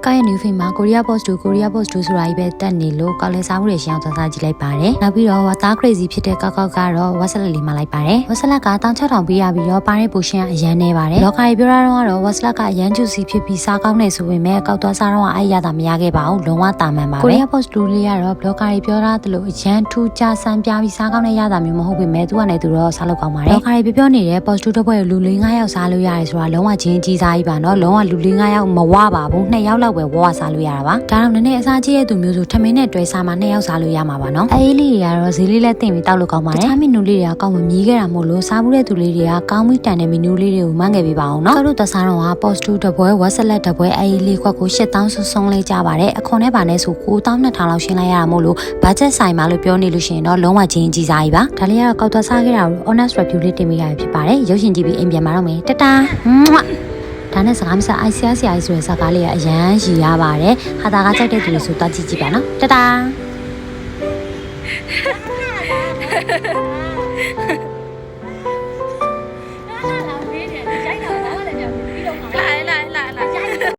ကားရဲ့ new film မှာ Korea Boss 2 ဆိုတာကြီးပဲတက်နေလို့ကောက်လဲစားမှုတွေရှင်းအောင်သွားကြည့်လိုက်ပါတယ်နောက်ပြီးတော့သား crazy ဖြစ်တဲ့ကောက်ကတော့ WhatsApp လေးမှာလိုက်ပါတယ် WhatsApp က16000ပေးရပြီးတော့ပါတဲ့ portion ကအရန်နေပါတယ်လောကကြီးပြောရတော့ WhatsApp ကအရန် juicy ဖြစ်ပြီးစားကောင်းနေဆိုပေမဲ့ကောက်သွားစားတော့အဲ့ရတာမရခဲ့ပါဘူးလုံးဝတာမှန်ပါပဲ Korea Boss 2လေးကတော့ blogger တွေပြောထားသလိုအရန်ထူးခြားဆန်းပြပြီးစားကောင်းတဲ့ရတာမျိုးမဟုတ်ပေမဲ့သူကလည်းသူတော့စားလို့ကောင်းပါတယ် blogger တွေပြောနေတဲ့ Boss 2တစ်ပွဲကိုလူ၄-၅ယောက်စားလို့ရတယ်ဆိုတာလုံးဝချင်းကြီးစားကြီးပါနော်လုံးဝလူ၄-၅ယောက်မဝပါဘူး2ယောက်လောက်ပဲဝါစားလို့ရတာပါဒါတော့နည်းနည်းအစားကြီးရဲ့သူမျိုးဆိုထမင်းနဲ့တွဲစားမှ2ယောက်စားလို့ရမှာပါနော်အေးလေးတွေကတော့ဈေးလေးလည်းတင်ပြီးတောက်လို့ကောင်းပါတယ်တခြားမီနူလေးတွေကကောင်းမမြည်ခဲ့တာမို့လို့စားမှုတဲ့သူလေးတွေကကောင်းပြီးတန်တဲ့မီနူလေးတွေကိုမှန်းခဲ့ပေးပါအောင်နော်တို့သက်စားတော့က Post 2တပွဲ WhatsApp တပွဲအေးလေးခွက်ကို8000ဆုံးလေးကြပါတယ်အခွန်နဲ့ပါနဲ့ဆို9200လောက်ရှင်းလိုက်ရတာမို့လို့ budget ဆိုင်မှာလို့ပြောနေလို့ရှိရင်တော့လုံးဝချင်းကြီးစားကြီးပါဒါလေးကတော့ကောက်သွားစားခဲ့တာကို honest review လေးတင်ပေးရဖြစ်ပါတယ်ရုပ်ရှင်ကြည့်ပြီးအိမ်ပြန်มาတော့မယ်တတာဒါနဲ့စကားမစအိုက်ဆရာဆိုတဲ့စကားလေးကအရန်ရည်ရပါတယ်ဟာတာကကြိုက်တဲ့သူတွေဆိုတော့ကြည့်ကြည့်ပါနော်တတာ